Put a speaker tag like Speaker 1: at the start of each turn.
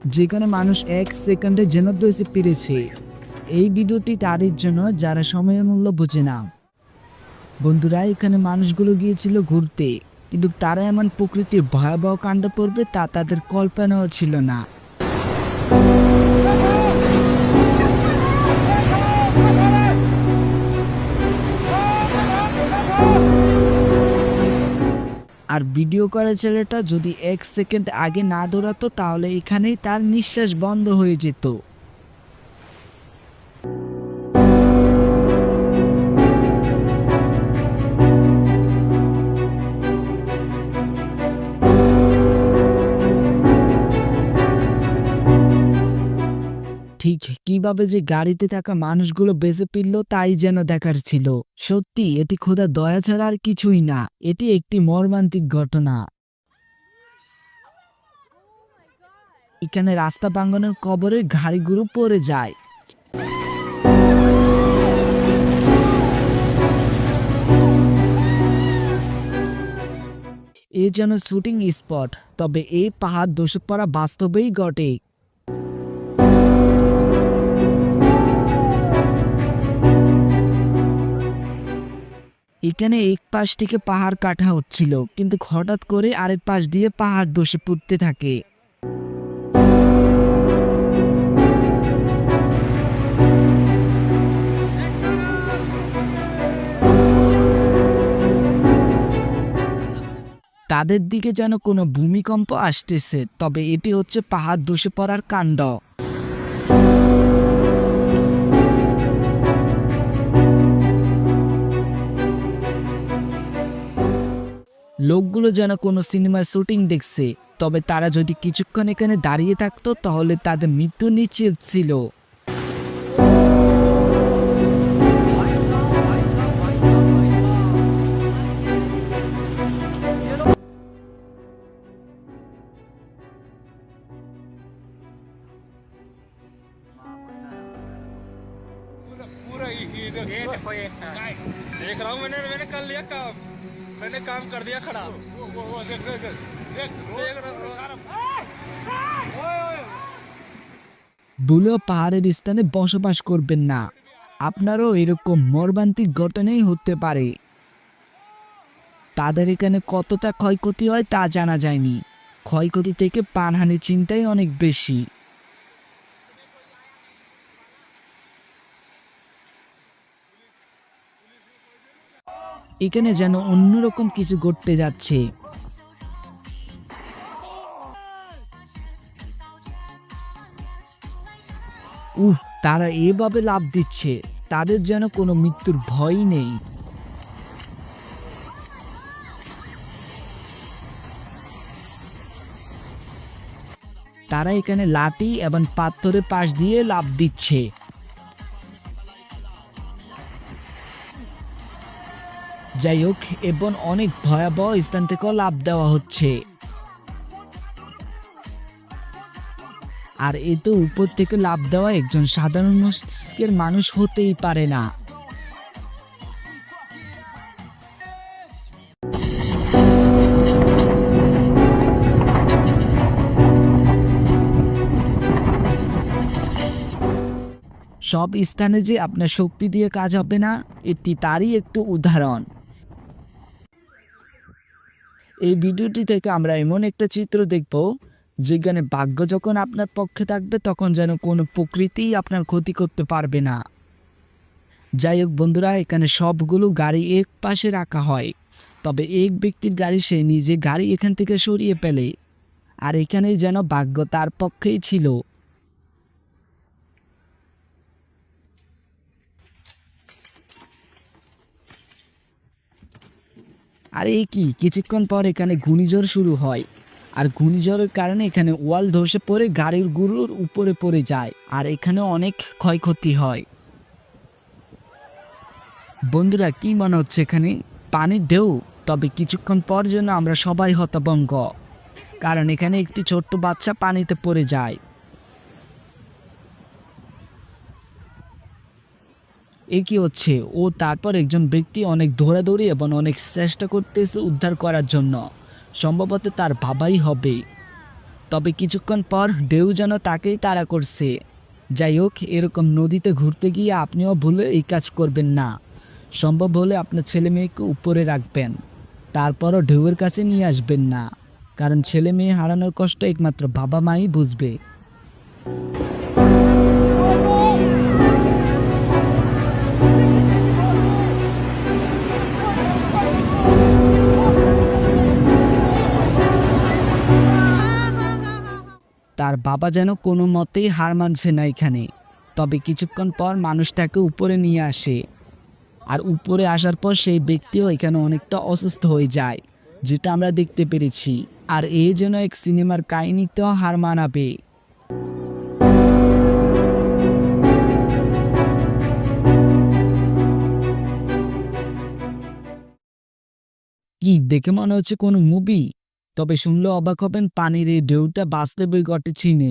Speaker 1: যেখানে মানুষ 1 সেকেন্ডে যেন বেঁচে ফিরেছে। এই ভিডিওটি তাদের জন্য যারা সময়ের মূল্য বোঝে না। বন্ধুরা, এখানে মানুষগুলো গিয়েছিল ঘুরতে, কিন্তু তারা এমন প্রকৃতির ভয়াবহ কাণ্ড করবে তা তাদের কল্পনাও ছিল না। আর ভিডিও করা ছেলেটা যদি 1 সেকেন্ড আগে না দৌড়াতো তাহলে এখানেই তার নিঃশ্বাস বন্ধ হয়ে যেত। ঠিক কিভাবে যে গাড়িতে থাকা মানুষগুলো বেঁচে ফিরল তাই যেন দেখার ছিল। সত্যি এটি খোদার দয়া ছাড়া আর কিছুই না, এটি একটি মর্মান্তিক ঘটনা। এখানে রাস্তা ভাঙনের কবরে গাড়িগুলো পড়ে যায়। এ যেন শুটিং স্পট, তবে এই পাহাড় ধসে পড়া বাস্তবেই ঘটে। এখানে এক পাশ থেকে পাহাড় কাটা হচ্ছিল, কিন্তু হঠাৎ করে আরেক পাশ দিয়ে পাহাড় ধসে পড়তে থাকে। তাদের দিকে যেন কোনো ভূমিকম্প আসতেছে, তবে এটি হচ্ছে পাহাড় ধসে পড়ার কাণ্ড। লোকগুলো যেন কোনো সিনেমার শুটিং দেখছে, তবে তারা যদি কিছুক্ষণ এখানে দাঁড়িয়ে থাকতো তাহলে তাদের মৃত্যু নিশ্চিত ছিল।
Speaker 2: पूरा ही ये देखो ये सर देख रहा हूँ मैंने मैंने कर लिया काम मैंने काम कर दिया खड़ा वो देख देख देख देख
Speaker 1: ভুলেও পাহাড়ের স্থানে বসবাস করবেন না, আপনারও এরকম মর্মান্তিক ঘটনাই হতে পারে। তাদের এখানে কতটা ক্ষয়ক্ষতি হয় তা জানা যায়নি, ক্ষয়ক্ষতি থেকে প্রাণহানির চিন্তাই অনেক বেশি। এখানে যেন অন্যরকম কিছু ঘটতে যাচ্ছে। তারা এভাবে লাফ দিচ্ছে, তাদের যেন কোনো মৃত্যুর ভয়ই নেই। তারা এখানে লাঠি এবং পাথরের পাশ দিয়ে লাফ দিচ্ছে। যাই হোক, এবং অনেক ভয়াবহ স্থান থেকেও লাফ দেওয়া হচ্ছে। আর এত উপর থেকে লাফ দেওয়া একজন সাধারণ মস্তিষ্কের মানুষ হতেই পারে না। সব স্থানে যে আপনার শক্তি দিয়ে কাজ হবে না, এটি তারই একটু উদাহরণ। এই ভিডিওটি থেকে আমরা এমন একটা চিত্র দেখব যেখানে ভাগ্য যখন আপনার পক্ষে থাকবে তখন যেন কোনো প্রকৃতিই আপনার ক্ষতি করতে পারবে না। যাই হোক বন্ধুরা, এখানে সবগুলো গাড়ি এক পাশে রাখা হয়, তবে এক ব্যক্তির গাড়ি সে নিজে গাড়ি এখান থেকে সরিয়ে ফেলে, আর এখানেই যেন ভাগ্য তার পক্ষেই ছিল। আর এই কি, কিছুক্ষণ পর এখানে ঘূর্ণিঝড় শুরু হয়, আর ঘূর্ণিঝড়ের কারণে এখানে ওয়াল ধসে পড়ে গাড়ির গুলোর উপরে পড়ে যায়, আর এখানে অনেক ক্ষয়ক্ষতি হয়। বন্ধুরা, কি মনে হচ্ছে এখানে পানির ঢেউ? তবে কিছুক্ষণ পর যেন আমরা সবাই হতভম্ব, কারণ এখানে একটি ছোট্ট বাচ্চা পানিতে পড়ে যায়। এ কি হচ্ছে? ও তারপর একজন ব্যক্তি অনেক দৌড়াদৌড়ি এবং অনেক চেষ্টা করতেছে উদ্ধার করার জন্য, সম্ভবত তার বাবাই হবে। তবে কিছুক্ষণ পর ঢেউ যেন তাকেই তাড়া করছে। যাই হোক, এরকম নদীতে ঘুরতে গিয়ে আপনিও ভুলে এই কাজ করবেন না। সম্ভব হলে আপনার ছেলে মেয়েকে উপরে রাখবেন, তারপরও ঢেউয়ের কাছে নিয়ে আসবেন না, কারণ ছেলে মেয়ে হারানোর কষ্ট একমাত্র বাবা মাই বুঝবে। তার বাবা যেন কোনো মতেই হার মানছে না এখানে। তবে কিছুক্ষণ পর মানুষটাকে উপরে নিয়ে আসে, আর উপরে আসার পর সেই ব্যক্তিও এখানে অনেকটা অসুস্থ হয়ে যায়, যেটা আমরা দেখতে পেরেছি। আর এই যেন এক সিনেমার কাহিনীতেও হার মানাবে। কি দেখে মনে হচ্ছে কোনো মুভি? তবে শুনলে অবাক হবেন, পানির এই ঢেউটা বাস্তবে ঘটেছিনে।